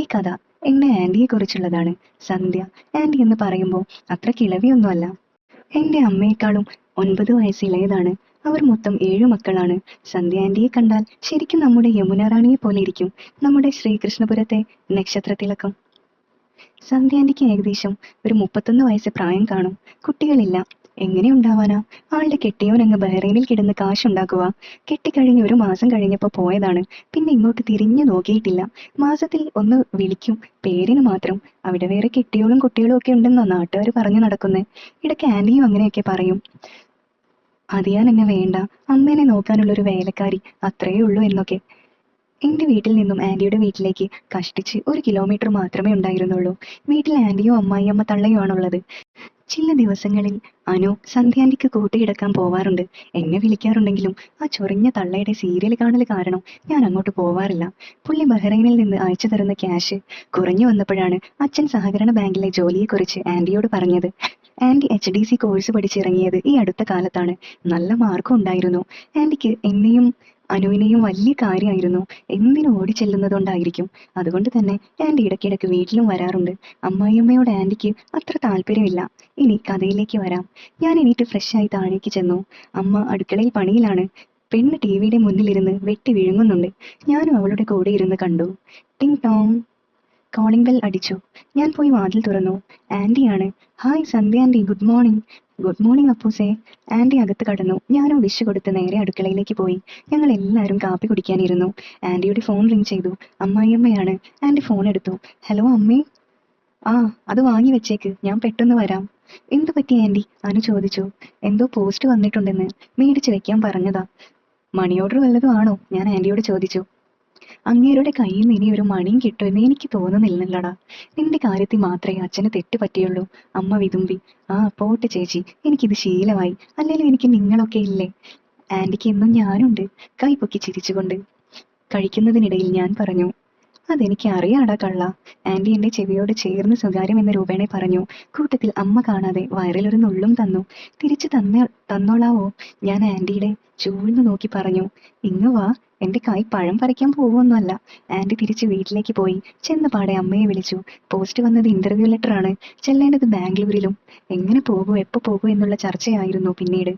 ഈ കഥ എൻ്റെ ആൻറ്റിയെ കുറിച്ചുള്ളതാണ്. സന്ധ്യ ആൻറ്റി എന്ന് പറയുമ്പോൾ അത്ര കിളവിയൊന്നുമല്ല. എൻ്റെ അമ്മയെക്കാളും 9 വയസ്സ് ഇളയതാണ്. അവർ മൊത്തം 7 മക്കളാണ്. സന്ധ്യ ആൻറ്റിയെ കണ്ടാൽ ശരിക്കും നമ്മുടെ യമുന റാണിയെ പോലെ ഇരിക്കും. നമ്മുടെ ശ്രീകൃഷ്ണപുരത്തെ നക്ഷത്രത്തിളക്കം. സന്ധ്യ ആൻറ്റിക്ക് ഏകദേശം ഒരു 31 വയസ്സ് പ്രായം കാണും. കുട്ടികളില്ല. എങ്ങനെ ഉണ്ടാവാനാ? ആളുടെ കെട്ടിയവൻ അങ്ങ് ബഹ്റൈനിൽ കിടന്ന് കാശുണ്ടാക്കുക. കെട്ടിക്കഴിഞ്ഞ് 1 മാസം കഴിഞ്ഞപ്പോൾ പോയതാണ്. പിന്നെ ഇങ്ങോട്ട് തിരിഞ്ഞു നോക്കിയിട്ടില്ല. മാസത്തിൽ ഒന്ന് വിളിക്കും, പേരിന് മാത്രം. അവിടെ വേറെ കെട്ടിയോളും കുട്ടികളും ഒക്കെ ഉണ്ടെന്നാ നാട്ടുകാർ പറഞ്ഞു നടക്കുന്നേ. ഇടയ്ക്ക് ആൻറ്റിയും അങ്ങനെയൊക്കെ പറയും. അതിയാൻ എന്നെ വേണ്ട, അമ്മേനെ നോക്കാനുള്ളൊരു വേലക്കാരി, അത്രയേ ഉള്ളൂ എന്നൊക്കെ. എൻ്റെ വീട്ടിൽ നിന്നും ആൻറ്റിയുടെ വീട്ടിലേക്ക് കഷ്ടിച്ച് 1 കിലോമീറ്റർ മാത്രമേ ഉണ്ടായിരുന്നുള്ളൂ. വീട്ടിൽ ആൻറ്റിയും അമ്മായിയമ്മ തള്ളയുമാണുള്ളത്. ചില ദിവസങ്ങളിൽ അനു സന്ധ്യ ആൻറ്റിക്ക് കൂട്ടുകിടക്കാൻ പോവാറുണ്ട്. എന്നെ വിളിക്കാറുണ്ടെങ്കിലും ആ ചൊറിഞ്ഞ തള്ളയുടെ സീരിയൽ കാണൽ കാരണം ഞാൻ അങ്ങോട്ട് പോവാറില്ല. പുള്ളി ബഹ്റൈനിൽ നിന്ന് അയച്ചു തരുന്ന ക്യാഷ് കുറഞ്ഞു വന്നപ്പോഴാണ് അച്ഛൻ സഹകരണ ബാങ്കിലെ ജോലിയെക്കുറിച്ച് ആൻറ്റിയോട് പറഞ്ഞത്. ആൻറ്റി HDC കോഴ്സ് പഠിച്ചിറങ്ങിയത് ഈ അടുത്ത കാലത്താണ്. നല്ല മാർക്കും ഉണ്ടായിരുന്നു. ആൻറ്റിക്ക് എന്നെയും അനുവിനെയും വലിയ കാര്യമായിരുന്നു. എന്തിനു ഓടിച്ചെല്ലുന്നതുകൊണ്ടായിരിക്കും. അതുകൊണ്ട് തന്നെ ആൻറ്റി ഇടയ്ക്കിടയ്ക്ക് വീട്ടിലും വരാറുണ്ട്. അമ്മായിയമ്മയോട് ആൻറ്റിക്ക് അത്ര താല്പര്യമില്ല. ഇനി കഥയിലേക്ക് വരാം. ഞാൻ എണീറ്റ് ഫ്രഷായി താഴേക്ക് ചെന്നു. അമ്മ അടുക്കളയിൽ പണിയിലാണ്. പെണ്ണ് ടിവിയുടെ മുന്നിലിരുന്ന് വെട്ടി വിഴുങ്ങുന്നുണ്ട്. ഞാനും അവളുടെ കൂടെ ഇരുന്ന് കണ്ടു. ടിങ് ടോങ്, കോളിംഗ് ബെൽ അടിച്ചു. ഞാൻ പോയി വാതിൽ തുറന്നു. ആൻറ്റിയാണ്. Hi Sandhya aunty, good morning. Good morning അപ്പൂസേ. ആൻറ്റി അകത്ത് കടന്നു. ഞാനും വിഷ് കൊടുത്ത് നേരെ അടുക്കളയിലേക്ക് പോയി. ഞങ്ങൾ എല്ലാവരും കാപ്പി കുടിക്കാനിരുന്നു. ആൻറ്റിയുടെ ഫോൺ റിങ് ചെയ്തു. അമ്മായിയമ്മയാണ്. ആൻറ്റി ഫോൺ എടുത്തു. ഹലോ അമ്മേ. ആ, അത് വാങ്ങി വെച്ചേക്ക്, ഞാൻ പെട്ടെന്ന് വരാം. എന്തു പറ്റി ആൻറ്റി? അനു ചോദിച്ചു. എന്തോ പോസ്റ്റ് വന്നിട്ടുണ്ടെന്ന്, മേടിച്ച് വെക്കാൻ പറഞ്ഞതാ. മണി ഓർഡർ വല്ലതും ആണോ? ഞാൻ ആൻറ്റിയോട് ചോദിച്ചു. അങ്ങേരുടെ കയ്യിൽ നിന്ന് ഇനി ഒരു മണിയും കിട്ടുമെന്ന് എനിക്ക് തോന്നുന്നില്ലല്ലടാ. നിന്റെ കാര്യത്തിൽ മാത്രമേ അച്ഛന് തെറ്റ് പറ്റിയുള്ളൂ. അമ്മ വിതുമ്പി. ആ പോട്ടെ ചേച്ചി, എനിക്കിത് ശീലമായി. അല്ലെങ്കിലും എനിക്ക് നിങ്ങളൊക്കെ ഇല്ലേ. ആൻറ്റിക്ക് എന്നും ഞാനുണ്ട്. കൈ പൊക്കി ചിരിച്ചുകൊണ്ട്. കഴിക്കുന്നതിനിടയിൽ ഞാൻ പറഞ്ഞു. അതെനിക്ക് അറിയാടാ കള്ള. ആൻറ്റി എൻ്റെ ചെവിയോട് ചേർന്ന് സ്വകാര്യം എന്ന രൂപേണെ പറഞ്ഞു. കൂട്ടത്തിൽ അമ്മ കാണാതെ വയറിലൊരു നുള്ളും തന്നു. തിരിച്ചു തന്നോളാവോ? ഞാൻ ആൻറ്റിയുടെ ചൂഴ്ന്നു നോക്കി പറഞ്ഞു. ഇങ്ങ് വാ, എൻ്റെ കൈ പഴം പറിക്കാൻ പോവൊന്നുമല്ല. ആൻറ്റി തിരിച്ച് വീട്ടിലേക്ക് പോയി. ചെന്ന പാടെ അമ്മയെ വിളിച്ചു. പോസ്റ്റ് വന്നത് ഇന്റർവ്യൂ ലെറ്റർ ആണ്. ചെല്ലേണ്ടത് ബാംഗ്ലൂരിലും. എങ്ങനെ പോകൂ, എപ്പോ പോകൂ എന്നുള്ള ചർച്ചയായിരുന്നു പിന്നീട്.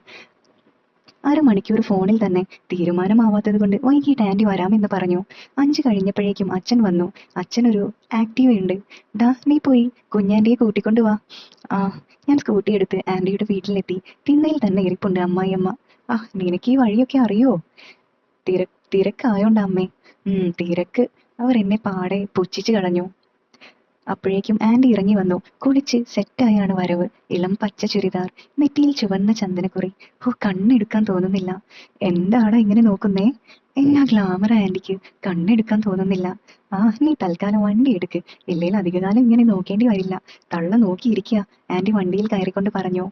1/2 മണിക്കൂർ ഫോണിൽ തന്നെ. തീരുമാനമാവാത്തത് കൊണ്ട് വൈകിട്ട് ആൻറ്റി വരാമെന്ന് പറഞ്ഞു. 5 കഴിഞ്ഞപ്പോഴേക്കും അച്ഛൻ വന്നു. അച്ഛനൊരു ആക്റ്റീവ ഉണ്ട്. ദാ നീ പോയി കുഞ്ഞാൻറ്റിയെ കൂട്ടിക്കൊണ്ട് വാ. ആ, ഞാൻ സ്കൂട്ടി എടുത്ത് ആൻറ്റിയുടെ വീട്ടിലെത്തി. തിണ്ണയിൽ തന്നെ ഇരിപ്പുണ്ട് അമ്മായിയമ്മ. ആ, നിനക്ക് ഈ വഴിയൊക്കെ അറിയോ? തിരക്കായോണ്ടാ അമ്മേ. തിരക്ക്. അവർ എന്നെ പാടെ പുച്ഛിച്ചു കളഞ്ഞു. അപ്പോഴേക്കും ആൻറ്റി ഇറങ്ങി വന്നു. കുളിച്ച് സെറ്റായാണ് വരവ്. ഇളം പച്ച ചുരിദാർ, നെറ്റിയിൽ ചുവന്ന ചന്ദനക്കുറി. ഓ, കണ്ണെടുക്കാൻ തോന്നുന്നില്ല. എന്താടാ ഇങ്ങനെ നോക്കുന്നേ? എന്നാ ഗ്ലാമർ ആൻറ്റിക്ക്, കണ്ണെടുക്കാൻ തോന്നുന്നില്ല. ആ, നീ തൽക്കാലം വണ്ടി എടുക്ക്, ഇല്ലെങ്കിൽ അധികകാലം ഇങ്ങനെ നോക്കേണ്ടി വരില്ല. തള്ള നോക്കിയിരിക്കുക. ആൻറ്റി വണ്ടിയിൽ കയറിക്കൊണ്ട് പറഞ്ഞു.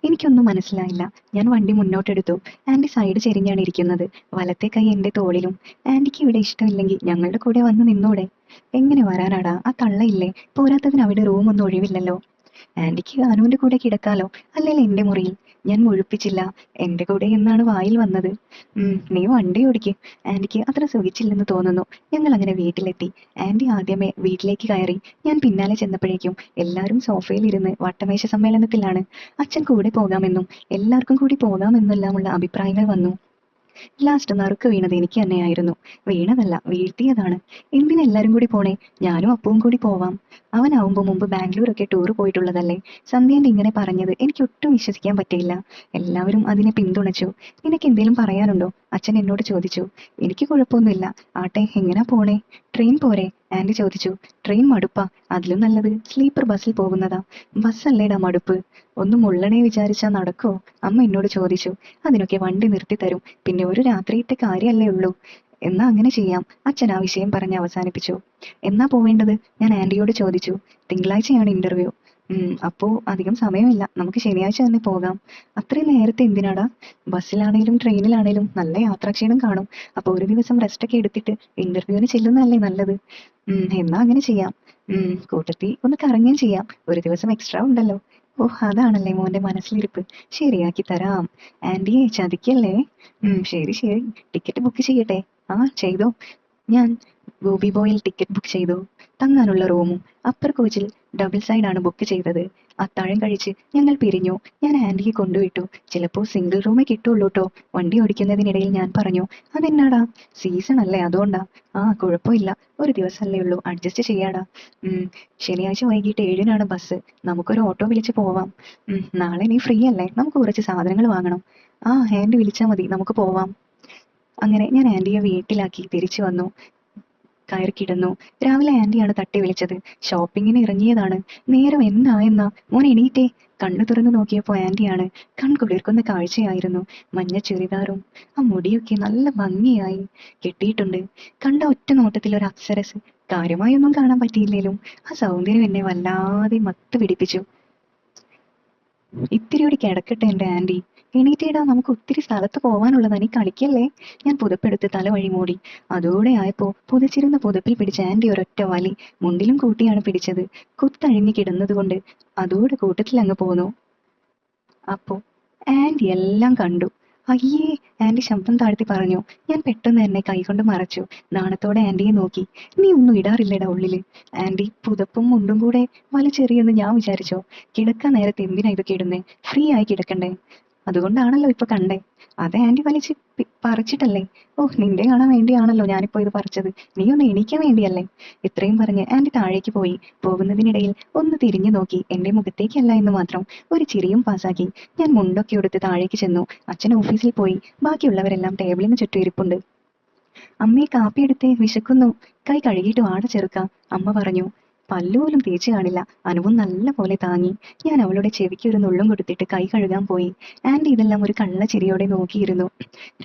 എനിക്കൊന്നും മനസ്സിലായില്ല. ഞാൻ വണ്ടി മുന്നോട്ടെടുത്തു. ആൻറ്റി സൈഡ് ചെരിഞ്ഞാണ് ഇരിക്കുന്നത്. വലത്തെ കൈ എൻ്റെ തോളിലും. ആൻറ്റിക്ക് ഇവിടെ ഇഷ്ടമില്ലെങ്കിൽ ഞങ്ങളുടെ കൂടെ വന്ന് നിന്നൂടെ? എങ്ങനെ വരാനാടാ, ആ തള്ളയില്ലേ? പോരാത്തതിന് അവിടെ റൂമൊന്നും ഒഴിവില്ലല്ലോ. ആൻറ്റിക്ക് അനുവിൻ്റെ കൂടെ കിടക്കാലോ, അല്ലെങ്കിൽ എൻ്റെ മുറിയിൽ. ഞാൻ മുഴുപ്പിച്ചില്ല. എൻ്റെ കൂടെ എന്നാണ് വായിൽ വന്നത്. നീ വണ്ടി ഓടിക്ക്. ആൻറ്റിക്ക് അത്ര സുഖിച്ചില്ലെന്ന് തോന്നുന്നു. ഞങ്ങൾ അങ്ങനെ വീട്ടിലെത്തി. ആൻറ്റി ആദ്യമേ വീട്ടിലേക്ക് കയറി. ഞാൻ പിന്നാലെ ചെന്നപ്പോഴേക്കും എല്ലാവരും സോഫയിൽ ഇരുന്ന് വട്ടമേശ സമ്മേളനത്തിലാണ്. അച്ഛൻ കൂടെ പോകാമെന്നും എല്ലാവർക്കും കൂടി പോകാമെന്നെല്ലാമുള്ള അഭിപ്രായങ്ങൾ വന്നു. ലാസ്റ്റ് നറുക്ക് വീണത് എനിക്ക് തന്നെയായിരുന്നു. വീണതല്ല, വീഴ്ത്തിയതാണ്. എന്തിനാ എല്ലാരും കൂടി പോണേ? ഞാനും അപ്പവും കൂടി പോവാം. അവനാവുമ്പോ മുമ്പ് ബാംഗ്ലൂരൊക്കെ ടൂർ പോയിട്ടുള്ളതല്ലേ. സന്ധ്യേന്റെ ഇങ്ങനെ പറഞ്ഞത് എനിക്ക് ഒട്ടും വിശ്വസിക്കാൻ പറ്റിയില്ല. എല്ലാവരും അതിനെ പിന്തുണച്ചു. നിനക്ക് എന്തേലും പറയാനുണ്ടോ? അച്ഛൻ എന്നോട് ചോദിച്ചു. എനിക്ക് കുഴപ്പമൊന്നുമില്ല. ആട്ടെ, എങ്ങനാ പോണേ? ട്രെയിൻ പോരെ? ആൻറ്റി ചോദിച്ചു. ട്രെയിൻ മടുപ്പാ. അതിലും നല്ലത് സ്ലീപ്പർ ബസ്സിൽ പോകുന്നതാ. ബസ്സല്ലേടാ മടുപ്പ്. ഒന്ന് മുള്ളണേ വിചാരിച്ചാ നടക്കോ? അമ്മ എന്നോട് ചോദിച്ചു. അതിനൊക്കെ വണ്ടി നിർത്തി തരും. പിന്നെ ഒരു രാത്രിയിലത്തെ കാര്യമല്ലേ ഉള്ളൂ. എന്നാ അങ്ങനെ ചെയ്യാം. അച്ഛൻ ആ വിഷയം പറഞ്ഞ് അവസാനിപ്പിച്ചു. എന്നാ പോവേണ്ടത്? ഞാൻ ആൻറ്റിയോട് ചോദിച്ചു. തിങ്കളാഴ്ചയാണ് ഇന്റർവ്യൂ. അപ്പോ അധികം സമയമില്ല. നമുക്ക് ശനിയാഴ്ച തന്നെ പോകാം. അത്രയും നേരത്തെ എന്തിനാടാ? ബസ്സിലാണേലും ട്രെയിനിലാണേലും നല്ല യാത്രാക്ഷീണം കാണും. അപ്പൊ ഒരു ദിവസം റെസ്റ്റ് ഒക്കെ എടുത്തിട്ട് ഇന്റർവ്യൂവിന് ചെല്ലുന്നതല്ലേ നല്ലത്. എന്നാ അങ്ങനെ ചെയ്യാം. കൂട്ടത്തിൽ ഒന്ന് കറങ്ങുകയും ചെയ്യാം. ഒരു ദിവസം എക്സ്ട്രാ ഉണ്ടല്ലോ. ഓ, അതാണല്ലേ മോന്റെ മനസ്സിലിരിപ്പ്. ശരിയാക്കി തരാം. ആൻറ്റിയെ ചതിക്കല്ലേ. ശരി ശരി. ടിക്കറ്റ് ബുക്ക് ചെയ്യട്ടെ? ആ, ചെയ്തോ. ഞാൻ ഗോപി ബോയിൽ ടിക്കറ്റ് ബുക്ക് ചെയ്തു. തങ്ങാനുള്ള റൂമും അപ്പർ കോച്ചിൽ ഡബിൾ സൈഡാണ് ബുക്ക് ചെയ്തത്. അത്താഴം കഴിച്ച് ഞങ്ങൾ പിരിഞ്ഞു. ഞാൻ ആന്റിയെ കൊണ്ടുവിട്ടു. ചിലപ്പോ സിംഗിൾ റൂമേ കിട്ടുള്ളൂ ട്ടോ. വണ്ടി ഓടിക്കുന്നതിനിടയിൽ ഞാൻ പറഞ്ഞു, അതെന്നാടാ? സീസൺ അല്ലേ, അതുകൊണ്ടാ. ആ കുഴപ്പമില്ല, ഒരു ദിവസമല്ലേ ഉള്ളൂ, അഡ്ജസ്റ്റ് ചെയ്യാടാ. ശനിയാഴ്ച വൈകിട്ട് 7-നാണ് ബസ്. നമുക്കൊരു ഓട്ടോ വിളിച്ച് പോവാം. നാളെ നീ ഫ്രീ അല്ലേ? നമുക്ക് കുറച്ച് സാധനങ്ങൾ വാങ്ങണം. ആ ആന്റി വിളിച്ചാ മതി, നമുക്ക് പോവാം. അങ്ങനെ ഞാൻ ആന്റിയെ വീട്ടിലാക്കി തിരിച്ചു വന്നു. കയറി കിടന്നു. രാവിലെ ആന്റിയാണ് തട്ടി വിളിച്ചത്. ഷോപ്പിങ്ങിന് ഇറങ്ങിയതാണ്. നേരം എന്തായെന്നാ? മോൻ എണീറ്റേ. കണ്ണു തുറന്നു നോക്കിയപ്പോ ആന്റിയാണ്. കൺകുളിർക്കുന്ന കാഴ്ചയായിരുന്നു. മഞ്ഞ ചുരിദാറും ആ മുടിയൊക്കെ നല്ല ഭംഗിയായി കെട്ടിയിട്ടുണ്ട്. കണ്ട ഒറ്റ നോട്ടത്തിൽ ഒരു അപ്സരസ്. കാര്യമായൊന്നും കാണാൻ പറ്റിയില്ലേലും ആ സൗന്ദര്യം എന്നെ വല്ലാതെ മത്ത് പിടിപ്പിച്ചു. ഇത്തിരിയോടി കിടക്കട്ടെ എൻ്റെ ആന്റി. എണീറ്റേടാ, നമുക്ക് ഒത്തിരി സ്ഥലത്ത് പോവാനുള്ളതാ, നീ കളിക്കല്ലേ. ഞാൻ പുതപ്പെടുത്ത് തല വഴി മൂടി. അതോടെ ആയപ്പോ പുതച്ചിരുന്ന പുതപ്പിൽ പിടിച്ച ആന്റി ഒരൊറ്റ വലി. മുണ്ടിലും കൂട്ടിയാണ് പിടിച്ചത്. കുത്തഴിഞ്ഞ് കിടന്നതുകൊണ്ട് അതോടെ കൂട്ടത്തിൽ അങ്ങ് പോന്നു. അപ്പോ ആന്റി എല്ലാം കണ്ടു. അയ്യേ, ആന്റി ശബ്ദം താഴ്ത്തി പറഞ്ഞു. ഞാൻ പെട്ടെന്ന് എന്നെ കൈകൊണ്ട് മറച്ചു. നാണത്തോടെ ആന്റിയെ നോക്കി. നീ ഒന്നും ഇടാറില്ലടാ ഉള്ളില്? ആന്റി പുതപ്പും മുണ്ടും കൂടെ വലിച്ചെറിയെന്ന് ഞാൻ വിചാരിച്ചോ? കിടക്കാൻ നേരത്തെ എന്തിനാ ഇതൊക്കെ ഇടുന്നേ? ഫ്രീ ആയി കിടക്കണ്ടേ? അതുകൊണ്ടാണല്ലോ ഇപ്പൊ കണ്ടേ. അത് ആന്റി വലിച്ച് പറിച്ചിട്ടല്ലേ? ഓ, നിന്റെ കാണാൻ വേണ്ടിയാണല്ലോ ഞാനിപ്പോ ഇത് പറിച്ചത്. നീ ഒന്ന് എണീക്കാൻ വേണ്ടിയല്ലേ? ഇത്രയും പറഞ്ഞ് ആന്റി താഴേക്ക് പോയി. പോകുന്നതിനിടയിൽ ഒന്ന് തിരിഞ്ഞു നോക്കി. എന്റെ മുഖത്തേക്കല്ല എന്ന് മാത്രം ഒരു ചിരിയും പാസാക്കി. ഞാൻ മുണ്ടൊക്കെ എടുത്ത് താഴേക്ക് ചെന്നു. അച്ഛൻ ഓഫീസിൽ പോയി. ബാക്കിയുള്ളവരെല്ലാം ടേബിളിന് ചുറ്റും ഇരിപ്പുണ്ട്. അമ്മേ, കാപ്പി എടുത്തേ, വിശക്കുന്നു. കൈ കഴുകിയിട്ട് വാട ചെറുക്ക, അമ്മ പറഞ്ഞു. പല്ലുപോലും തേച്ച് കാണില്ല. അനുവും നല്ല പോലെ താങ്ങി. ഞാൻ അവളുടെ ചെവിക്ക് ഒരു നുള്ളും കൊടുത്തിട്ട് കൈ കഴുകാൻ പോയി. ആന്റി ഇതെല്ലാം ഒരു കള്ള ചിരിയോടെ നോക്കിയിരുന്നു.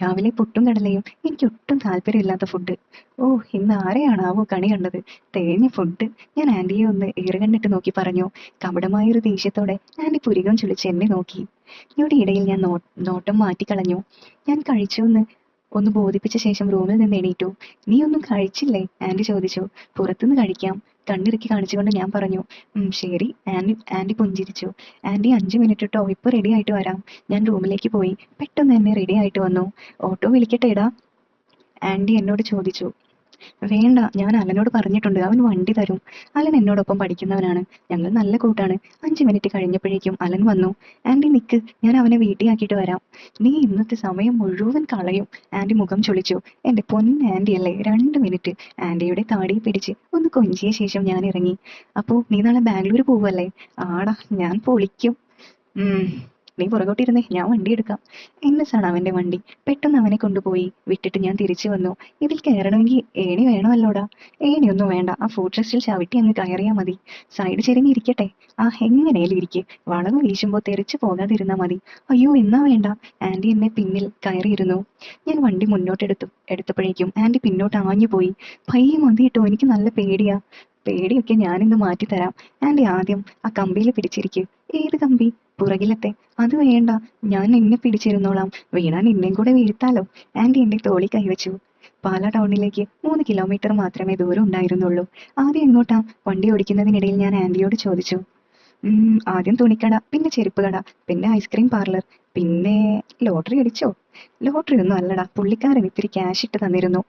രാവിലെ പുട്ടും കടലയും, എനിക്ക് ഒട്ടും താല്പര്യമില്ലാത്ത ഫുഡ്. ഓ, ഇന്ന് ആരെയാണാവോ കണി കണ്ടത്? തേഞ്ഞ ഫുഡ്. ഞാൻ ആന്റിയെ ഒന്ന് ഏറുകണ്ണിട്ട് നോക്കി പറഞ്ഞു. കപടമായൊരു ദേഷ്യത്തോടെ ആന്റി പുരികം ചുളിച്ച് എന്നെ നോക്കി. ഇവിടെ ഇടയിൽ ഞാൻ നോട്ടം മാറ്റിക്കളഞ്ഞു. ഞാൻ കഴിച്ചുവെന്ന് ഒന്ന് ബോധിപ്പിച്ച ശേഷം റൂമിൽ നിന്ന് എണീറ്റു. നീ ഒന്നും കഴിച്ചില്ലേ? ആന്റി ചോദിച്ചു. പുറത്തുനിന്ന് കഴിക്കാം, കണ്ണിറുക്കി കാണിച്ചുകൊണ്ട് ഞാൻ പറഞ്ഞു. ശരി. ആന്റി പുഞ്ചിരിച്ചു. ആന്റി 5 മിനിറ്റ് ട്ടോ, ഇപ്പൊ റെഡി ആയിട്ട് വരാം. ഞാൻ റൂമിലേക്ക് പോയി. പെട്ടെന്ന് തന്നെ റെഡി ആയിട്ട് വന്നു. ഓട്ടോ വിളിക്കട്ടെടാ? ആന്റി എന്നോട് ചോദിച്ചു. വേണ്ട, ഞാൻ അലനോട് പറഞ്ഞിട്ടുണ്ട്, അവൻ വണ്ടി തരും. അലൻ എന്നോടൊപ്പം പഠിക്കുന്നവനാണ്. ഞങ്ങൾ നല്ല കൂട്ടാണ്. 5 മിനിറ്റ് കഴിഞ്ഞപ്പോഴേക്കും അലൻ വന്നു. ആന്റി നിക്ക്, ഞാൻ അവനെ വീട്ടിലാക്കിയിട്ട് വരാം. നീ ഇന്നത്തെ സമയം മുഴുവൻ കളയും. ആന്റി മുഖം ചൊളിച്ചു. എന്റെ പൊന്ന് ആന്റി അല്ലേ, 2 മിനിറ്റ്. ആന്റിയുടെ താടി പിടിച്ച് ഒന്ന് കൊഞ്ചിയ ശേഷം ഞാൻ ഇറങ്ങി. അപ്പോ നീ നാളെ ബാംഗ്ലൂർ പോവല്ലേ? ആടാ, ഞാൻ പൊളിക്കും. നീ പുറകോട്ടിരുന്നേ, ഞാൻ വണ്ടി എടുക്കാം. ആണ് അവന്റെ വണ്ടി. പെട്ടെന്ന് അവനെ കൊണ്ടുപോയി വിട്ടിട്ട് ഞാൻ തിരിച്ചു വന്നു. ഇതിൽ കയറണമെങ്കിൽ ഏണി വേണമല്ലോടാ? ഏണിയൊന്നും വേണ്ട, ആ ഫുഡ് ട്രസ്റ്റിൽ ചവിട്ടി അങ്ങ് കയറിയാ മതി. സൈഡ് ചെരിഞ്ഞ് ഇരിക്കട്ടെ? ആ, എങ്ങനെയാലും ഇരിക്കെ. വളവ് വീശുമ്പോ തെറിച്ചു പോകാതിരുന്നാ മതി. അയ്യോ, എന്നാ വേണ്ട. ആന്റി എന്നെ പിന്നിൽ കയറിയിരുന്നു. ഞാൻ വണ്ടി എടുത്തപ്പോഴേക്കും ആന്റി പിന്നോട്ട് ആഞ്ഞുപോയി. പയ്യെ മതി കേട്ടോ, എനിക്ക് നല്ല പേടിയാ. പേടിയൊക്കെ ഞാനിന്ന് മാറ്റിത്തരാം. ആന്റി ആദ്യം ആ കമ്പിയിൽ പിടിച്ചിരിക്കും. ഏത് കമ്പി? പുറകിലത്തെ. അത് വേണ്ട, ഞാൻ നിന്നെ പിടിച്ചിരുന്നോളാം. വീണാൻ നിന്നെയും കൂടെ വീഴ്ത്താലോ. ആന്റി എന്റെ തോളി കൈവച്ചു. പാലാ ടൗണിലേക്ക് 3 കിലോമീറ്റർ മാത്രമേ ദൂരം ഉണ്ടായിരുന്നുള്ളൂ. ആദ്യം എങ്ങോട്ടാ? വണ്ടി ഓടിക്കുന്നതിനിടയിൽ ഞാൻ ആന്റിയോട് ചോദിച്ചു. ആദ്യം തുണിക്കട, പിന്നെ ചെരുപ്പ് കട, പിന്നെ ഐസ്ക്രീം പാർലർ, പിന്നെ ലോട്ടറി അടിച്ചോ? ലോട്ടറി ഒന്നും അല്ലടാ, പുള്ളിക്കാരൻ ഇത്തിരി ക്യാഷ് ഇട്ട് തന്നിരുന്നു.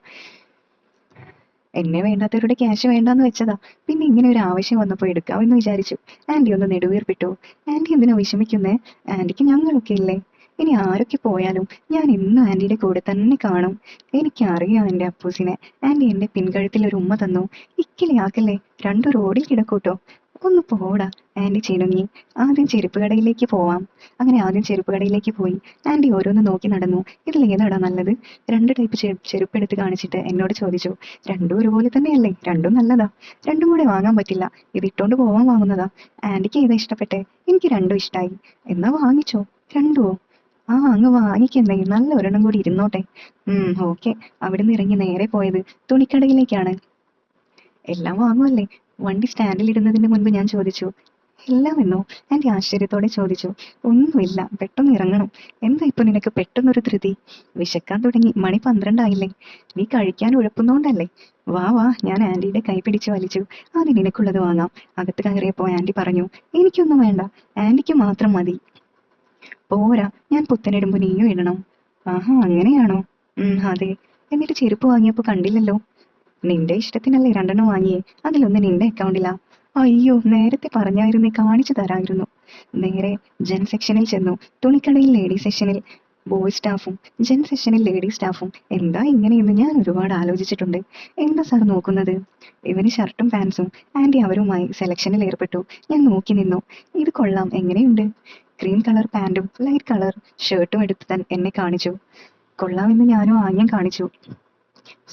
എന്നെ വേണ്ടാത്തവരുടെ ക്യാഷ് വേണ്ടാന്ന് വെച്ചതാ. പിന്നെ ഇങ്ങനെ ഒരു ആവശ്യം വന്നപ്പോൾ എടുക്കാമെന്ന് വിചാരിച്ചു. ആന്റി ഒന്ന് നെടുവീർപ്പിട്ടു. ആന്റി എന്തിനാ വിഷമിക്കുന്നേ? ആന്റിക്ക് ഞങ്ങളൊക്കെ ഇല്ലേ? ഇനി ആരൊക്കെ പോയാലും ഞാൻ എന്നും ആന്റിയുടെ കൂടെ തന്നെ കാണും. എനിക്കറിയാം എന്റെ അപ്പൂസിനെ. ആന്റി എന്റെ പിൻകഴുത്തിൽ ഒരു ഉമ്മ തന്നു. ഇക്കിളിയാക്കല്ലേ, രണ്ടു റോഡിൽ കിടക്കൂട്ടോ. ഒന്ന് പോടാ. ആന്റി ചിണുങ്ങി. ആദ്യം ചെരുപ്പ് കടയിലേക്ക് പോവാം. അങ്ങനെ ആദ്യം ചെരുപ്പ് കടയിലേക്ക് പോയി. ആന്റി ഓരോന്ന് നോക്കി നടന്നു. ഇതിൽ ഏതാടാ നല്ലത്? 2 ടൈപ്പ് ചെരുപ്പ് എടുത്ത് കാണിച്ചിട്ട് എന്നോട് ചോദിച്ചു. രണ്ടും ഒരുപോലെ തന്നെയല്ലേ? രണ്ടും നല്ലതാ. രണ്ടും കൂടെ വാങ്ങാൻ പറ്റില്ല. ഇത് ഇട്ടോണ്ട് പോവാൻ വാങ്ങുന്നതാ. ആന്റിക്ക് ഏതാ ഇഷ്ടപ്പെട്ടെ? എനിക്ക് രണ്ടും ഇഷ്ടായി. എന്നാ വാങ്ങിച്ചോ. രണ്ടുവോ? ആ, അങ്ങ് വാങ്ങിക്കുന്നേ. നല്ല ഒരെണ്ണം കൂടി ഇരുന്നോട്ടെ. ഓക്കെ. അവിടുന്ന് ഇറങ്ങി നേരെ പോയത് തുണിക്കടയിലേക്കാണ്. എല്ലാം വാങ്ങുമല്ലേ? വണ്ടി സ്റ്റാൻഡിൽ ഇടുന്നതിന് മുൻപ് ഞാൻ ചോദിച്ചു. എല്ലാം എന്നോ? ആന്റി ആശ്ചര്യത്തോടെ ചോദിച്ചു. ഒന്നുമില്ല, പെട്ടെന്ന് ഇറങ്ങണം. എന്താ ഇപ്പൊ നിനക്ക് പെട്ടെന്നൊരു ധൃതി? വിശക്കാൻ തുടങ്ങി. മണി 12 ആയില്ലേ? നീ കഴിക്കാൻ ഉഴപ്പുന്നോണ്ടല്ലേ? വാ വാ. ഞാൻ ആന്റിയുടെ കൈ പിടിച്ച് വലിച്ചു. ആദ്യം നിനക്കുള്ളത് വാങ്ങാം. അകത്ത് കയറിയപ്പോ ആന്റി പറഞ്ഞു. എനിക്കൊന്നും വേണ്ട, ആന്റിക്ക് മാത്രം മതി. പോരാ, ഞാൻ പുത്തനിടുമ്പോ നീയും ഇടണം. ആഹാ, അങ്ങനെയാണോ? അതെ. എന്നിട്ട് ചെരുപ്പ് വാങ്ങിയപ്പോ കണ്ടില്ലല്ലോ. നിന്റെ ഇഷ്ടത്തിനല്ലേ രണ്ടെണ്ണം വാങ്ങിയേ, അതിലൊന്ന് നിന്റെ അക്കൗണ്ടിലാ. അയ്യോ, നേരത്തെ പറഞ്ഞായിരുന്നേ കാണിച്ചു തരായിരുന്നു. നേരെ ജെൻ സെക്ഷനിൽ ചെന്നു. തുണിക്കടയിൽ ലേഡി സെക്ഷനിൽ ബോയ് സ്റ്റാഫും ജെൻ സെക്ഷനിൽ ലേഡി സ്റ്റാഫും. എന്താ ഇങ്ങനെയെന്ന് ഞാൻ ഒരുപാട് ആലോചിച്ചിട്ടുണ്ട്. എന്താ സാർ നോക്കുന്നത്? ഇവന് ഷർട്ടും പാൻസും. ആന്റി അവരുമായി സെലക്ഷനിൽ ഏർപ്പെട്ടു. ഞാൻ നോക്കി നിന്നു. ഇത് കൊള്ളാം, എങ്ങനെയുണ്ട്? ക്രീം കളർ പാൻറ്റും ലൈറ്റ് കളർ ഷർട്ടും എടുത്ത് എന്നെ കാണിച്ചു. കൊള്ളാമെന്ന് ഞാനും ആംഗ്യം കാണിച്ചു.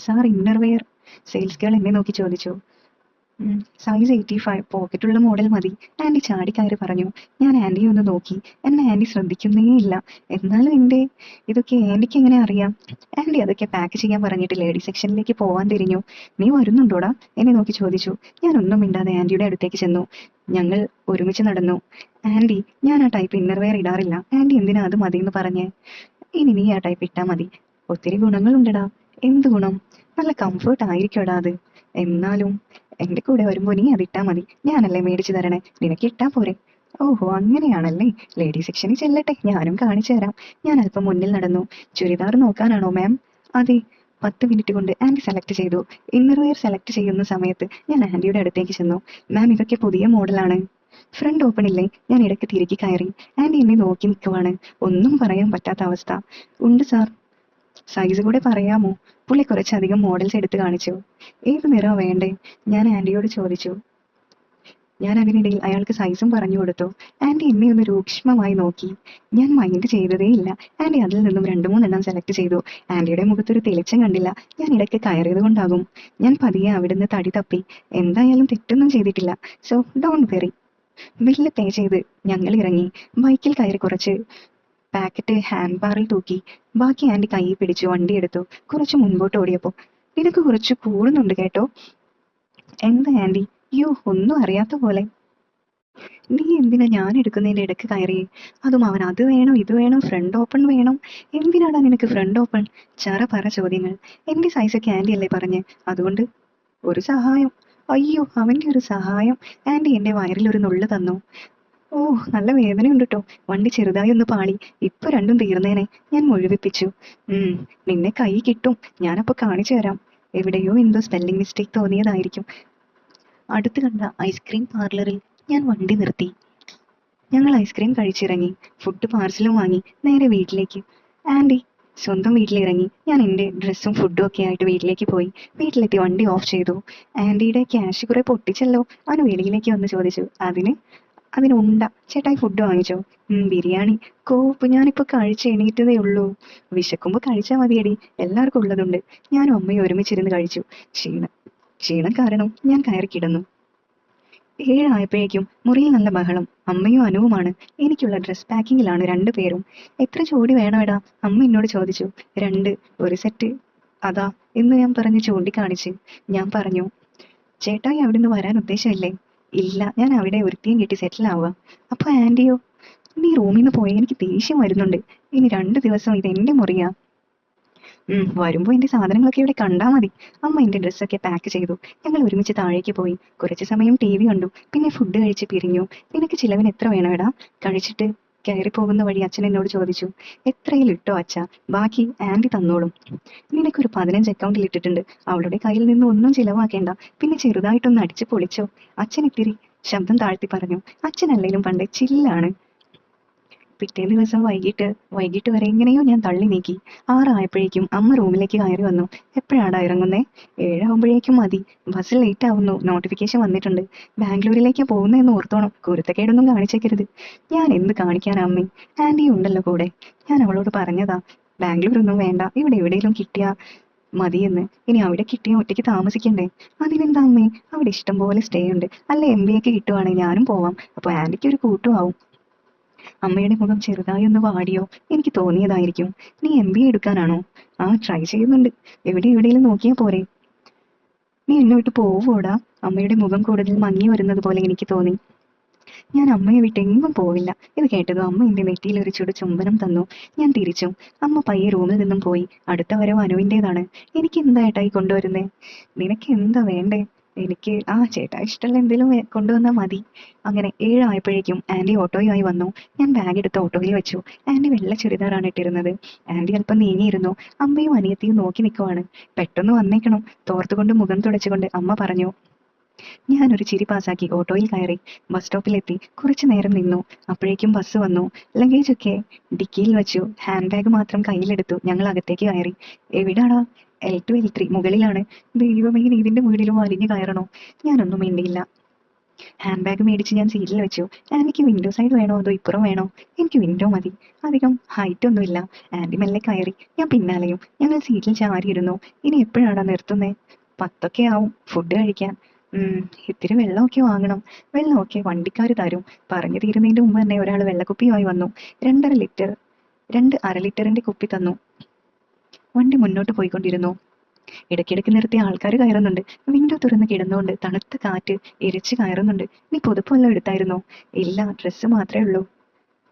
Sir innerwear? സെയിൽസ് ഗേൾ എന്നെ നോക്കി ചോദിച്ചു. സൈസ് 85, പോക്കറ്റുള്ള മോഡൽ മതി, ആന്റി ചാടിക്കയറി പറഞ്ഞു. ഞാൻ ആന്റിയെ ഒന്ന് നോക്കി. എന്നെ ആന്റി ശ്രദ്ധിക്കുന്നേ ഇല്ല. എന്നാലും ഇതൊക്കെ ആന്റിക്ക് എങ്ങനെ അറിയാം? ആന്റി അതൊക്കെ പാക്ക് ചെയ്യാൻ പറഞ്ഞിട്ട് ലേഡി സെക്ഷനിലേക്ക് പോവാൻ തിരിഞ്ഞു. നീ വരുന്നുണ്ടോടാ? എന്നെ നോക്കി ചോദിച്ചു. ഞാൻ ഒന്നും മിണ്ടാതെ ആന്റിയുടെ അടുത്തേക്ക് ചെന്നു. ഞങ്ങൾ ഒരുമിച്ച് നടന്നു. ആന്റി, ഞാൻ ആ ടൈപ്പ് ഇന്നർവെയർ ഇടാറില്ല. ആന്റി എന്തിനാ അത് മതിയെന്ന് പറഞ്ഞേ? ഇനി നീ ആ ടൈപ്പ് ഇട്ടാ മതി. ഒത്തിരി ഗുണങ്ങളുണ്ടടാ. എന്ത് ഗുണം? നല്ല കംഫേർട്ട് ആയിരിക്കുമടാ അത്. എന്നാലും എന്റെ കൂടെ വരുമ്പോ നീ അതിട്ടാ മതി. ഞാനല്ലേ മേടിച്ചു തരണേ, നിനക്ക് ഇട്ടാ പോരെ? ഓഹോ, അങ്ങനെയാണല്ലേ. ലേഡി സെക്ഷനിൽ ചെല്ലട്ടെ, ഞാനും കാണിച്ചു തരാം. ഞാൻ അല്പം മുന്നിൽ നടന്നു. ചുരിദാർ നോക്കാനാണോ മാം? അതെ. 10 മിനിറ്റ് കൊണ്ട് ആന്റി സെലക്ട് ചെയ്തു. ഇന്നർവെയർ സെലക്ട് ചെയ്യുന്ന സമയത്ത് ഞാൻ ആന്റിയുടെ അടുത്തേക്ക് ചെന്നു. മാം, ഇതൊക്കെ പുതിയ മോഡലാണ്. ഫ്രണ്ട് ഓപ്പൺ ഇല്ലേ? ഞാൻ ഇടയ്ക്ക് തിരികെ കയറി. ആന്റി എന്നെ നോക്കി നിൽക്കുവാണ്. ഒന്നും പറയാൻ പറ്റാത്ത അവസ്ഥ. ഉണ്ട് സാർ. സൈസ് കൂടെ പറയാമോ? പുള്ളി കുറച്ചധികം മോഡൽസ് എടുത്ത് കാണിച്ചു. ഏത് നിറമാ വേണ്ടേ? ഞാൻ ആന്റിയോട് ചോദിച്ചു. ഞാൻ അതിനിടയിൽ അയാൾക്ക് സൈസും പറഞ്ഞു കൊടുത്തു. ആന്റി എന്നെ ഒന്ന് രൂക്ഷ്മമായി നോക്കി. ഞാൻ മൈൻഡ് ചെയ്തതേ ഇല്ല. ആന്റി അതിൽ നിന്നും 2-3 സെലക്ട് ചെയ്തു. ആന്റിയുടെ മുഖത്തൊരു തെളിച്ചം കണ്ടില്ല. ഞാൻ ഇടയ്ക്ക് കയറിയത് കൊണ്ടാകും. ഞാൻ പതിയെ അവിടുന്ന് തടി തപ്പി. എന്തായാലും തെറ്റൊന്നും ചെയ്തിട്ടില്ല. So don't worry. Bill pay ചെയ്ത് ഞങ്ങൾ ഇറങ്ങി. ബൈക്കിൽ കയറി കുറച്ച് പാക്കറ്റ് ഹാൻഡ് ബാറിൽ തൂക്കി. ബാക്കി ആന്റി കയ്യിൽ പിടിച്ചു വണ്ടി എടുത്തു. കുറച്ച് മുൻപോട്ട് ഓടിയപ്പോ, നിനക്ക് കുറച്ച് കൂടുന്നുണ്ട് കേട്ടോ. എന്താ ആന്റി? യോ, ഒന്നും അറിയാത്ത പോലെ. നീ എന്തിനാ ഞാൻ എടുക്കുന്നതിന്റെ ഇടയ്ക്ക് കയറിയേ? അതും അവൻ അത് വേണം ഇത് വേണം ഫ്രണ്ട് ഓപ്പൺ വേണം. എന്തിനാടാ നിനക്ക് ഫ്രണ്ട് ഓപ്പൺ? ചറ പറ ചോദ്യങ്ങൾ. എന്റെ സൈസൊക്കെ ആന്റി അല്ലേ പറഞ്ഞ്, അതുകൊണ്ട്. ഒരു സഹായം? അയ്യോ, അവന്റെ ഒരു സഹായം. ആന്റി എന്റെ വയറിൽ ഒരു നുള്ള് തന്നു. ഓ, നല്ല വേദനയുണ്ട് ട്ടോ. വണ്ടി ചെറുതായി ഒന്ന് പാളി. ഇപ്പൊ രണ്ടും തീർന്നേനെ. ഞാൻ മുഴുവിപ്പിച്ചു. നിന്നെ കൈ കിട്ടും. ഞാനപ്പോ കാണിച്ചു തരാം. എവിടെയോ എന്തോ സ്പെല്ലിംഗ് മിസ്റ്റേക്ക് തോന്നിയതായിരിക്കും. അടുത്ത് കണ്ട ഐസ്ക്രീം പാർലറിൽ ഞാൻ വണ്ടി നിർത്തി. ഞങ്ങൾ ഐസ്ക്രീം കഴിച്ചിറങ്ങി. ഫുഡ് പാർസലും വാങ്ങി നേരെ വീട്ടിലേക്ക്. ആന്റി സ്വന്തം വീട്ടിലിറങ്ങി. ഞാൻ എൻ്റെ ഡ്രസ്സും ഫുഡും ഒക്കെ ആയിട്ട് വീട്ടിലേക്ക് പോയി. വീട്ടിലെത്തി വണ്ടി ഓഫ് ചെയ്തു. ആന്റിയുടെ ക്യാഷ് കുറെ പൊട്ടിച്ചല്ലോ. അവന് വെളിയിലേക്ക് വന്ന് ചോദിച്ചു. അതിനുണ്ട. ചേട്ടായി ഫുഡ് വാങ്ങിച്ചോ? ബിരിയാണി. കോപ്പ്, ഞാനിപ്പോ കഴിച്ച് എണീറ്റതേ ഉള്ളൂ. വിശക്കുമ്പോ കഴിച്ചാ മതിയടി, എല്ലാവർക്കും ഉള്ളതുണ്ട്. ഞാനും അമ്മയും ഒരുമിച്ചിരുന്ന് കഴിച്ചു. ക്ഷീണം കാരണം ഞാൻ കയറി കിടന്നു. 7 ആയപ്പോഴേക്കും മുറിയിൽ നല്ല ബഹളം. അമ്മയും അനുവുമാണ്. എനിക്കുള്ള ഡ്രസ് പാക്കിങ്ങിലാണ് 2 പേരും. എത്ര ജോഡി വേണമെടാ? അമ്മ എന്നോട് ചോദിച്ചു. 2, ഒരു സെറ്റ്. അതാ എന്ന് ഞാൻ പറഞ്ഞ് ചൂണ്ടിക്കാണിച്ച്. ഞാൻ പറഞ്ഞു, ചേട്ടായി അവിടുന്ന് വരാൻ ഉദ്ദേശമില്ലേ? ഇല്ല, ഞാൻ അവിടെ ഒരുത്തിയും കെട്ടി സെറ്റിൽ ആവുക. അപ്പൊ ആന്റിയോ? നീ റൂമിൽ നിന്ന് പോയി, എനിക്ക് ദേഷ്യം വരുന്നുണ്ട്. ഇനി 2 ദിവസം ഇത് എന്റെ മുറിയാ. വരുമ്പോ എന്റെ സാധനങ്ങളൊക്കെ ഇവിടെ കണ്ടാ മതി. അമ്മ എന്റെ ഡ്രസ്സൊക്കെ പാക്ക് ചെയ്തു. ഞങ്ങൾ ഒരുമിച്ച് താഴേക്ക് പോയി. കുറച്ചു സമയം TV കണ്ടു. പിന്നെ ഫുഡ് കഴിച്ച് പിരിഞ്ഞു. നിനക്ക് ചിലവിന് എത്ര വേണമെടാ? കഴിച്ചിട്ട് കയറി പോകുന്ന വഴി അച്ഛൻ എന്നോട് ചോദിച്ചു. എത്രയിൽ ഇട്ടോ അച്ഛാ, ബാക്കി ആന്റി തന്നോളും. നിനക്കൊരു 15 അക്കൗണ്ടിൽ ഇട്ടിട്ടുണ്ട്. അവളുടെ കയ്യിൽ നിന്ന് ഒന്നും ചിലവാക്കേണ്ട. പിന്നെ ചെറുതായിട്ടൊന്ന് അടിച്ചു പൊളിച്ചോ. അച്ഛൻ ഇത്തിരി ശബ്ദം താഴ്ത്തി പറഞ്ഞു. അച്ഛനല്ലേലും പണ്ട് ചില്ലാണ്. പിറ്റേ ദിവസം വൈകിട്ട് വരെ എങ്ങനെയോ ഞാൻ തള്ളി നീക്കി. 6 ആയപ്പോഴേക്കും അമ്മ റൂമിലേക്ക് കയറി വന്നു. എപ്പോഴാടാ ഇറങ്ങുന്നേ? 7 ആവുമ്പോഴേക്കും മതി. ബസ് ലേറ്റ് ആവുന്നു, നോട്ടിഫിക്കേഷൻ വന്നിട്ടുണ്ട്. ബാംഗ്ലൂരിലേക്ക് പോകുന്നതെന്ന് ഓർത്തോണം. കുരുത്തക്കേടൊന്നും കാണിച്ചേക്കരുത്. ഞാൻ എന്ത് കാണിക്കാനാ അമ്മേ? ആന്റിയും ഉണ്ടല്ലോ കൂടെ. ഞാൻ അവളോട് പറഞ്ഞതാ, ബാംഗ്ലൂരൊന്നും വേണ്ട, ഇവിടെ എവിടെയെങ്കിലും കിട്ടിയാ മതിയെന്ന്. ഇനി അവിടെ കിട്ടിയ ഒറ്റയ്ക്ക് താമസിക്കണ്ടേ? അതിനെന്താ അമ്മേ, അവിടെ ഇഷ്ടം പോലെ സ്റ്റേ ഉണ്ട്. അല്ല, MBA ഒക്കെ കിട്ടുവാണെങ്കിൽ ഞാനും പോവാം. അപ്പൊ ആന്റിക്ക് ഒരു കൂട്ടും ആവും. അമ്മയുടെ മുഖം ചെറുതായി ഒന്ന് വാടിയോ? എനിക്ക് തോന്നിയതായിരിക്കും. നീ MBA എടുക്കാനാണോ? ആ, ട്രൈ ചെയ്യുന്നുണ്ട്. എവിടെയെങ്കിലും നോക്കിയാ പോരെ? നീ എന്നെ വിട്ട് പോവോടാ? അമ്മയുടെ മുഖം കൂടുതൽ മങ്ങി വരുന്നത് പോലെ എനിക്ക് തോന്നി. ഞാൻ അമ്മയെ വിട്ട് എങ്ങും പോവില്ല. ഇത് കേട്ടതും അമ്മ എന്റെ നെറ്റിയിൽ ഒരു ചുടു ചുംബനം തന്നു. ഞാൻ തിരിച്ചു. അമ്മ പയ്യെ റൂമിൽ നിന്നും പോയി. അടുത്ത വരവ് അനുവിൻ്റെതാണ്. എനിക്ക് എന്താ ഏട്ടായി കൊണ്ടുവരുന്നേ? നിനക്ക് എന്താ വേണ്ടേ? എനിക്ക് ആ ചേട്ടാ ഇഷ്ടമുള്ള എന്തെങ്കിലും കൊണ്ടുവന്നാൽ മതി. അങ്ങനെ 7 ആയപ്പോഴേക്കും ആൻറ്റി ഓട്ടോയുമായി വന്നു. ഞാൻ ബാഗ് എടുത്ത് ഓട്ടോയിൽ വെച്ചു. ആൻറ്റി വെള്ള ചുരിദാറാണ് ഇട്ടിരുന്നത്. ആൻറ്റി അല്പം നീങ്ങിയിരുന്നു. അമ്മയും അനിയത്തിയും നോക്കി നിൽക്കുവാണ്. പെട്ടെന്ന് വന്നേക്കണം. തോർത്തുകൊണ്ട് മുഖം തുടച്ചുകൊണ്ട് അമ്മ പറഞ്ഞു. ഞാനൊരു ചിരി പാസാക്കി ഓട്ടോയിൽ കയറി. ബസ് സ്റ്റോപ്പിലെത്തി. കുറച്ചു നേരം നിന്നു. അപ്പോഴേക്കും ബസ് വന്നു. ലഗേജ് ഒക്കെ ഡിക്കിയിൽ വെച്ചു. ഹാൻഡ് ബാഗ് മാത്രം കയ്യിലെടുത്തു. ഞങ്ങൾ അകത്തേക്ക് കയറി. എവിടാടാ? L2 L3 മുകളിലാണ്. ദൈവമേ, നീ ഇതിന്റെ മുകളിലും വലിഞ്ഞു കയറണോ? ഞാനൊന്നും മിണ്ടിയില്ല. ഹാൻഡ് ബാഗ് മേടിച്ച് ഞാൻ സീറ്റിൽ വെച്ചു. ആൻറ്റിക്ക് വിൻഡോ സൈഡ് വേണോ അതോ ഇപ്പുറം വേണോ? എനിക്ക് വിൻഡോ മതി. അധികം ഹൈറ്റ് ഒന്നുമില്ല. ആൻറ്റി മെല്ലെ കയറി. ഞാൻ പിന്നാലെയും. ഞങ്ങൾ സീറ്റിൽ ചാരിയിരുന്നു. ഇനി എപ്പോഴാണ് നിർത്തുന്നേ? 10 ആവും ഫുഡ് കഴിക്കാൻ. ഇത്തിരി വെള്ളമൊക്കെ വാങ്ങണം. വെള്ളമൊക്കെ വണ്ടിക്കാർ തരും. പറഞ്ഞു തീരുന്നതിന്റെ മുമ്പ് തന്നെ ഒരാൾ വെള്ളക്കുപ്പിയുമായി വന്നു. 2 അര ലിറ്ററിന്റെ കുപ്പി തന്നു. വണ്ടി മുന്നോട്ട് പോയിക്കൊണ്ടിരുന്നു. ഇടയ്ക്കിടയ്ക്ക് നിർത്തി ആൾക്കാർ കയറുന്നുണ്ട്. വിൻഡോ തുറന്ന് കിടന്നുകൊണ്ട് തണുത്ത കാറ്റ് എരിച്ച് കയറുന്നുണ്ട്. നീ പുതപ്പ് വല്ലതും എടുത്തായിരുന്നോ? ഇല്ല, ഡ്രസ്സ് മാത്രമേ ഉള്ളൂ.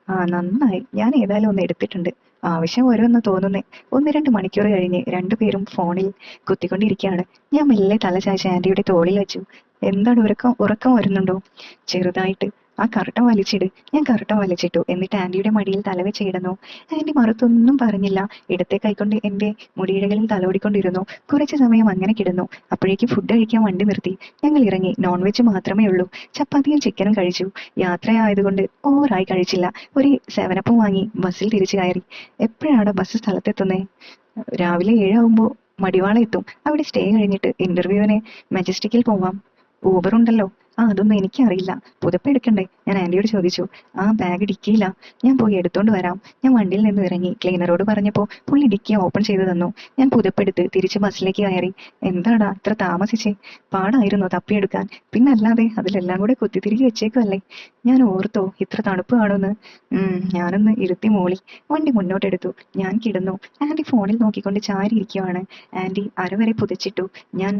ആ, നന്നായി. ഞാൻ ഏതായാലും ഒന്ന് എടുത്തിട്ടുണ്ട്. ആവശ്യം വരുമെന്ന് തോന്നുന്നേ. 1-2 മണിക്കൂർ കഴിഞ്ഞ് രണ്ടുപേരും ഫോണിൽ കുത്തിക്കൊണ്ടിരിക്കുകയാണ്. ഞാൻ മെല്ലെ തല ചായ്ച്ച് ആൻറ്റിയുടെ തോളിൽ വെച്ചു. എന്താണ്, ഉറക്കം വരുന്നുണ്ടോ? ചെറുതായിട്ട്. ആ കർട്ടൻ വലിച്ചിട്. ഞാൻ കർട്ടൻ വലിച്ചിട്ടു. എന്നിട്ട് ആൻറ്റിയുടെ മടിയിൽ തലവെച്ച് കിടന്നു. ആൻറ്റി മറുത്തൊന്നും പറഞ്ഞില്ല. ഇടത്തെ കൈകൊണ്ട് എൻ്റെ മുടിയിഴകളിൽ തലോടിക്കൊണ്ടിരുന്നു. കുറച്ചു സമയം അങ്ങനെ കിടന്നു. അപ്പോഴേക്കും ഫുഡ് കഴിക്കാൻ വണ്ടി നിർത്തി. ഞങ്ങൾ ഇറങ്ങി. നോൺ വെജ് മാത്രമേ ഉള്ളൂ. ചപ്പാത്തിയും ചിക്കനും കഴിച്ചു. യാത്രയായതുകൊണ്ട് ഓവറായി കഴിച്ചില്ല. ഒരു 7-up വാങ്ങി ബസ്സിൽ തിരിച്ചു കയറി. എപ്പോഴാണ് ബസ് സ്ഥലത്തെത്തുന്നേ? രാവിലെ 7 ആവുമ്പോൾ മടിവാള എത്തും. അവിടെ സ്റ്റേ കഴിഞ്ഞിട്ട് ഇന്റർവ്യൂവിന് മജസ്റ്റിക്കിൽ പോവാം. ഊബർ ഉണ്ടല്ലോ. അതൊന്നും എനിക്കറിയില്ല. പുതപ്പ് എടുക്കണ്ടേ? ഞാൻ ആൻറ്റിയോട് ചോദിച്ചു. ആ, ബാഗ് ഡിക്കിയില്ല. ഞാൻ പോയി എടുത്തോണ്ട് വരാം. ഞാൻ വണ്ടിയിൽ നിന്ന് ഇറങ്ങി. ക്ലീനറോട് പറഞ്ഞപ്പോൾ പുള്ളി ഡിക്കി ഓപ്പൺ ചെയ്ത് തന്നു. ഞാൻ പുതപ്പെടുത്ത് തിരിച്ച് ബസ്സിലേക്ക് കയറി. എന്താടാ അത്ര താമസിച്ചേ? പാടായിരുന്നോ തപ്പിയെടുക്കാൻ? പിന്നല്ലാതെ, അതിലെല്ലാം കൂടെ കുത്തിത്തിരികെ വെച്ചേക്കുമല്ലേ. ഞാൻ ഓർത്തോ ഇത്ര തണുപ്പ് കാണുമെന്ന്. ഞാനൊന്ന് ഇരുത്തി മോളി. വണ്ടി മുന്നോട്ടെടുത്തു. ഞാൻ കിടന്നു. ആൻറ്റി ഫോണിൽ നോക്കിക്കൊണ്ട് ചാരി ഇരിക്കുവാണ്. ആൻറ്റി അരവരെ പുതച്ചിട്ടു. ഞാൻ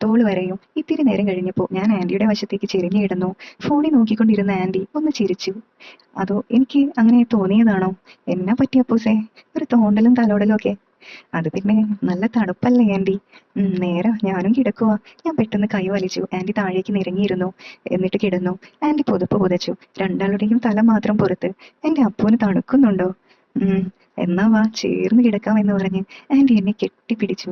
തോള് വരെയും. ഇത്തിരി നേരം കഴിഞ്ഞപ്പോൾ ഞാൻ ആൻറ്റിയുടെ വശത്തേക്ക് ചെരിഞ്ഞു കിടന്നു. ഫോണിൽ നോക്കിക്കൊണ്ടിരുന്ന ആൻറ്റി ഒന്ന് ചിരിച്ചു. അതോ എനിക്ക് അങ്ങനെ തോന്നിയതാണോ? എന്നാ പറ്റി അപ്പൂസേ? ഒരു തോണ്ടലും തലോടലും ഒക്കെ. അത് പിന്നെ നല്ല തണുപ്പല്ലേ ആൻറ്റി. നേരാ, ഞാനും കിടക്കുവാ. ഞാൻ പെട്ടെന്ന് കൈ വലിച്ചു. ആൻറ്റി താഴേക്ക് നിരങ്ങിയിരുന്നു. എന്നിട്ട് കിടന്നു. ആൻറ്റി പുതപ്പ് പുതച്ചു. രണ്ടാളുടെയും തല മാത്രം പുറത്ത്. എൻ്റെ അപ്പൂന് തണുക്കുന്നുണ്ടോ? എന്നാ വാ ചേർന്ന് കിടക്കാം എന്ന് പറഞ്ഞ് ആൻറ്റി എന്നെ കെട്ടിപ്പിടിച്ചു.